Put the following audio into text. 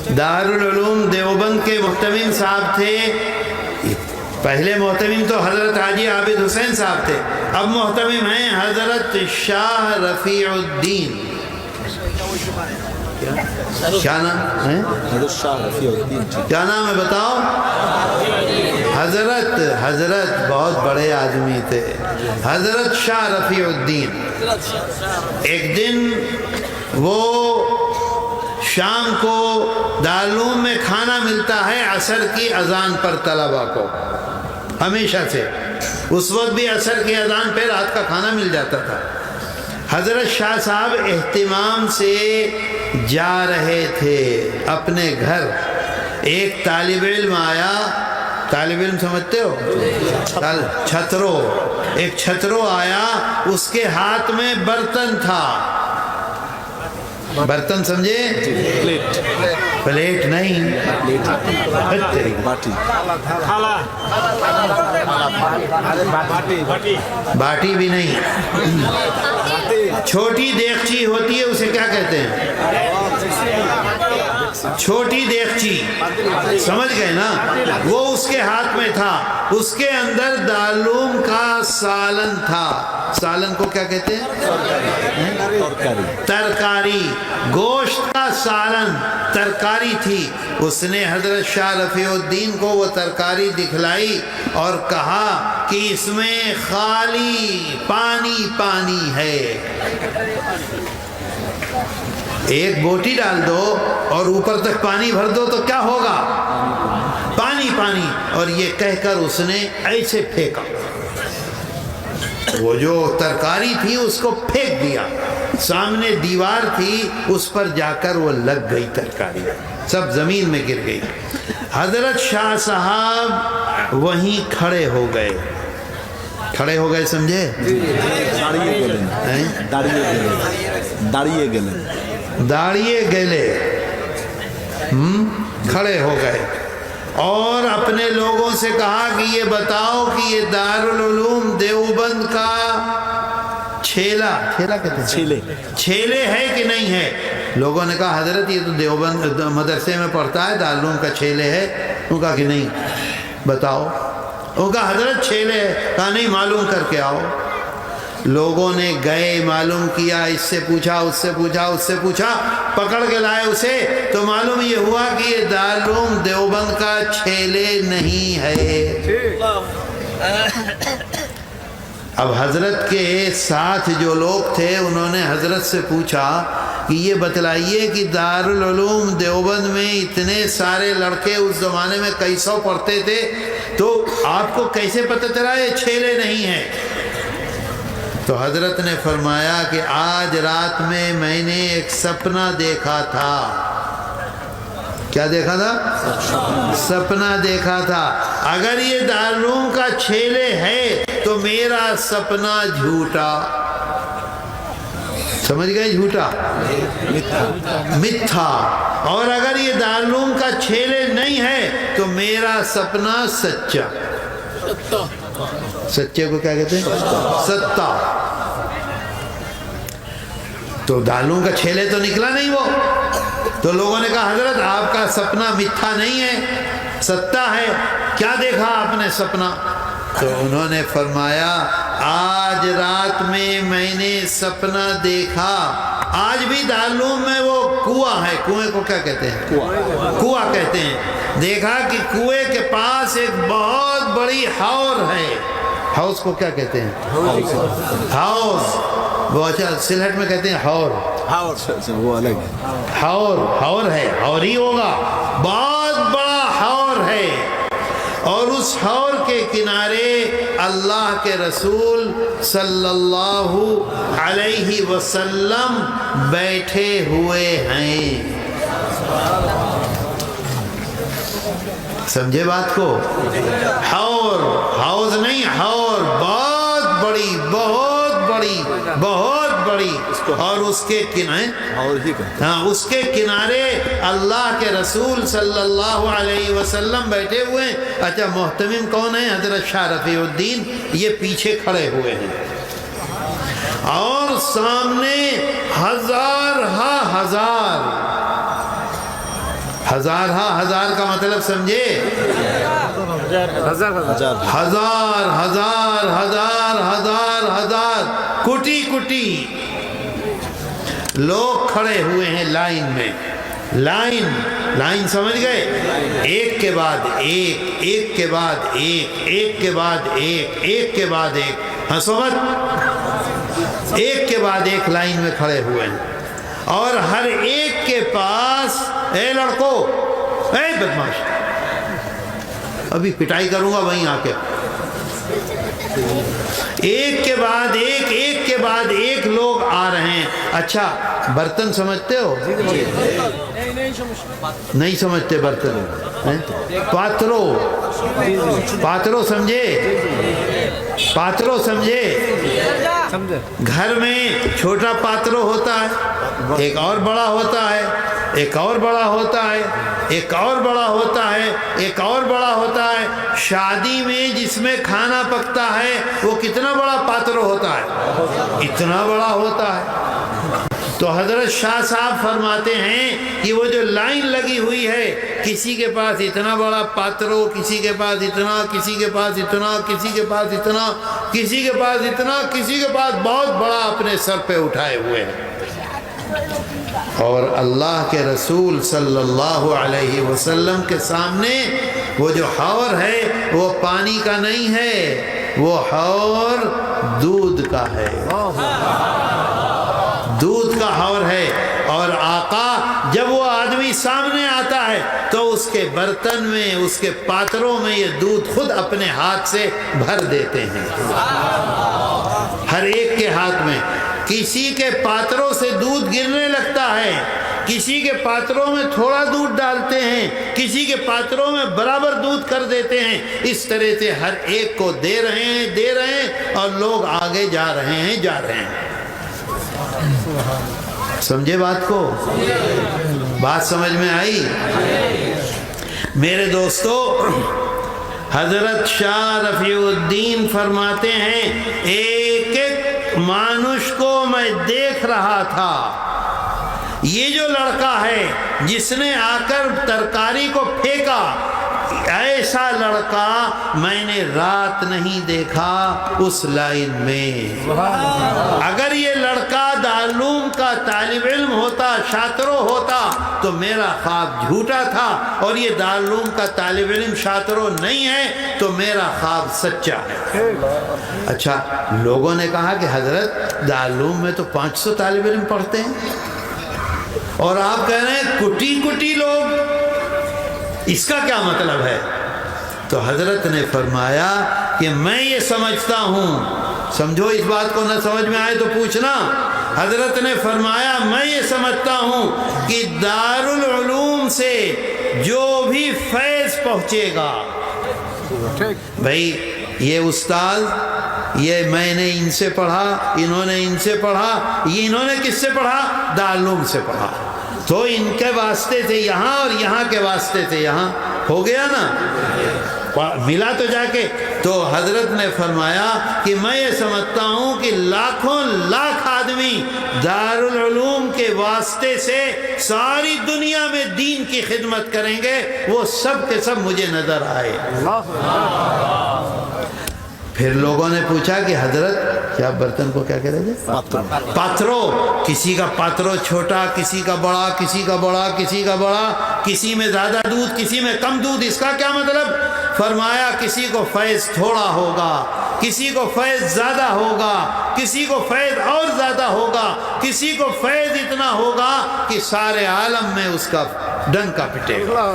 دارال علوم دیوبند کے محتمم صاحب تھے. پہلے محتمم تو حضرت حاجی عابد حسین صاحب تھے، اب محتمم ہیں حضرت شاہ رفیع الدین. کیا نام ہے؟ حضرت شاہ رفیع الدین. کیا نام ہے بتاؤ؟ حضرت بہت بڑے آدمی تھے، حضرت شاہ رفیع الدین. ایک دن وہ شام کو دارالعلوم میں کھانا ملتا ہے عصر کی اذان پر طلبہ کو، ہمیشہ سے اس وقت بھی عصر کی اذان پہ رات کا کھانا مل جاتا تھا. حضرت شاہ صاحب اہتمام سے جا رہے تھے اپنے گھر. ایک طالب علم آیا. طالب علم سمجھتے ہو؟ چھترو. ایک چھترو آیا، اس کے ہاتھ میں برتن تھا. برتن سمجھے؟ پلیٹ نہیں، باٹی بھی نہیں، چھوٹی دیگچی ہوتی ہے، اسے کیا کہتے ہیں؟ چھوٹی دیگچی، سمجھ گئے نا؟ وہ اس کے ہاتھ میں تھا. اس کے اندر دارالعلوم کا سالن تھا. سالن کو کیا کہتے ہیں؟ ترکاری. گوشت کا سالن، ترکاری تھی. اس نے حضرت شاہ رفیع الدین کو وہ ترکاری دکھلائی اور کہا کہ اس میں خالی پانی پانی ہے. ایک بوٹی ڈال دو اور اوپر تک پانی بھر دو تو کیا ہوگا؟ پانی پانی. اور یہ کہہ کر اس نے ایسے پھینکا. وہ جو ترکاری تھی اس کو پھینک دیا. سامنے دیوار تھی، اس پر جا کر وہ لگ گئی ترکاری، سب زمین میں گر گئی. حضرت شاہ صاحب وہیں کھڑے ہو گئے. کھڑے ہو گئے سمجھے؟ داڑیے گلے کھڑے ہو گئے اور اپنے لوگوں سے کہا کہ یہ بتاؤ کہ یہ دارالعلوم دیوبند کا چھیلا کہتے ہیں، چھیلے ہے کہ نہیں ہے؟ لوگوں نے کہا حضرت یہ تو دیوبند مدرسے میں پڑھتا ہے، دارالعلوم کا چھیلے ہے. انہوں نے کہا کہ نہیں. بتاؤ. انہوں نے کہا حضرت چھیلے ہے. کہا نہیں، معلوم کر کے آؤ. لوگوں نے گئے، معلوم کیا، اس سے پوچھا، اس سے پوچھا، اس سے پوچھا، پکڑ کے لائے اسے. تو معلوم یہ ہوا کہ یہ دارالعلوم دیوبند کا چھیلے نہیں ہے. اب حضرت کے ساتھ جو لوگ تھے انہوں نے حضرت سے پوچھا کہ یہ بتلائیے کہ دارالعلوم دیوبند میں اتنے سارے لڑکے اس زمانے میں کئی سو پڑھتے تھے، تو آپ کو کیسے پتہ چلا یہ چھیلے نہیں ہیں؟ تو حضرت نے فرمایا کہ آج رات میں نے ایک سپنا دیکھا تھا. کیا دیکھا تھا؟ سپنا دیکھا تھا. اگر یہ دارالعلوم کا چھیلے ہے تو میرا سپنا جھوٹا. سمجھ گئے؟ جھوٹا، متھا. اور اگر یہ دارالعلوم کا چھیلے نہیں ہے تو میرا سپنا سچا. سچے کو کیا کہتے ہیں؟ ستا. تو دارالعلوم کا چھیلے تو نکلا نہیں وہ. تو لوگوں نے کہا حضرت آپ کا سپنا متھا نہیں ہے، ستا ہے. کیا دیکھا آپ نے سپنا؟ تو انہوں نے فرمایا آج رات میں نے سپنا دیکھا. آج بھی دارالعلوم میں وہ کنواں ہے. کنویں کو کیا کہتے ہیں؟ کنواں کہتے ہیں. دیکھا کہ کنویں کے پاس ایک بہت بڑی حور ہے. ہاؤس کو کیا کہتے ہیں؟ ہاؤس. وہ اچھا سلہٹ میں کہتے ہیں حور. وہ الگ حور ہے، حور ہی ہوگا. بہت بڑا حور ہے. اور اس حور کے کنارے اللہ کے رسول صلی اللہ علیہ وسلم بیٹھے ہوئے ہیں. سمجھے بات کو؟ حور، ہاؤس نہیں، حور. بہت بڑی، بہت بڑی، بہت بڑی. اور اس کے کنارے، ہاں، اس کے کنارے اللہ کے رسول صلی اللہ علیہ وسلم بیٹھے ہوئے ہیں. اچھا محتمم کون ہے؟ حضرت شاہ رفیع الدین. یہ پیچھے کھڑے ہوئے ہیں اور سامنے ہزار ہزار کا مطلب سمجھے؟ ہزار کٹی کٹی لوگ کھڑے ہوئے ہیں لائن میں. لائن سمجھ گئے؟ ایک کے بعد ایک، ایک کے بعد ایک، ایک کے بعد ایک، ایک کے بعد ایک. ہنسو مت. ایک کے بعد ایک لائن میں کھڑے ہوئے ہیں اور ہر ایک کے پاس، اے لڑکو، اے بدماش، ابھی پٹائی کروں گا وہیں آ کے. ایک کے بعد ایک، ایک کے بعد ایک لوگ آ رہے ہیں. اچھا برتن سمجھتے ہو؟ نہیں سمجھتے برتن؟ پاترو سمجھے؟ پاترو سمجھے؟ گھر میں چھوٹا پاترو ہوتا ہے، ایک اور بڑا ہوتا ہے، ایک اور بڑا ہوتا ہے، ایک اور بڑا ہوتا ہے، ایک اور بڑا ہوتا ہے. شادی میں جس میں کھانا پکتا ہے وہ کتنا بڑا پاترو ہوتا ہے؟ اتنا بڑا ہوتا ہے. تو حضرت شاہ صاحب فرماتے ہیں کہ وہ جو لائن لگی ہوئی ہے، کسی کے پاس اتنا بڑا پاترو، کسی کے پاس اتنا، کسی کے پاس اتنا، کسی کے پاس اتنا، کسی کے پاس اتنا، کسی کے پاس بہت بڑا اپنے سر پہ اٹھائے ہوئے ہیں. اور اللہ کے رسول صلی اللہ علیہ وسلم کے سامنے وہ جو حور ہے وہ پانی کا نہیں ہے، وہ حور دودھ کا ہے، دودھ کا حور ہے. اور آقا جب وہ آدمی سامنے آتا ہے تو اس کے برتن میں، اس کے پاتروں میں یہ دودھ خود اپنے ہاتھ سے بھر دیتے ہیں، ہر ایک کے ہاتھ میں. کسی کے پاتروں سے دودھ گرنے لگتا ہے، کسی کے پاتروں میں تھوڑا دودھ ڈالتے ہیں، کسی کے پاتروں میں برابر دودھ کر دیتے ہیں. اس طرح سے ہر ایک کو دے رہے ہیں اور لوگ آگے جا رہے ہیں. سمجھے بات کو؟ بات سمجھ میں آئی؟ میرے دوستو، حضرت شاہ رفیع الدین فرماتے ہیں ایک ایک مانوش کو میں دیکھ رہا تھا. یہ جو لڑکا ہے جس نے آ کر ترکاری کو پھینکا، ایسا لڑکا میں نے رات نہیں دیکھا اس لائن میں. اگر یہ لڑکا دارالعلوم کا طالب علم ہوتا، شاطرو ہوتا، تو میرا خواب جھوٹا تھا، اور یہ دارالعلوم کا طالب علم شاطرو نہیں ہے تو میرا خواب سچا ہے. اچھا لوگوں نے کہا کہ حضرت دارالعلوم میں تو 500 طالب علم پڑھتے ہیں اور آپ کہہ رہے ہیں کٹی کٹی لوگ، اس کا کیا مطلب ہے؟ تو حضرت نے فرمایا کہ میں یہ سمجھتا ہوں، سمجھو اس بات کو، نہ سمجھ میں آئے تو پوچھنا. حضرت نے فرمایا میں یہ سمجھتا ہوں کہ دارالعلوم سے جو بھی فیض پہنچے گا، بھائی یہ استاد، یہ میں نے ان سے پڑھا، انہوں نے ان سے پڑھا، یہ انہوں نے کس سے پڑھا؟ دارالعلوم سے پڑھا، تو ان کے واسطے سے یہاں اور یہاں کے واسطے سے یہاں ہو گیا نا، ملا تو جا کے. تو حضرت نے فرمایا کہ میں یہ سمجھتا ہوں کہ لاکھوں لاکھ آدمی دارالعلوم کے واسطے سے ساری دنیا میں دین کی خدمت کریں گے، وہ سب کے سب مجھے نظر آئے. پھر لوگوں نے پوچھا کہ حضرت کیا برتن کو کیا کہہ رہے تھے؟ پاترو. کسی کا پاترو چھوٹا، کسی کا بڑا، کسی کا بڑا، کسی کا بڑا، کسی میں زیادہ دودھ، کسی میں کم دودھ. اس کا کیا مطلب؟ فرمایا کسی کو فیض تھوڑا ہوگا، کسی کو فیض زیادہ ہوگا، کسی کو فیض اور زیادہ ہوگا، کسی کو فیض اتنا ہوگا کہ سارے عالم میں اس کا ڈنکا پٹے گا.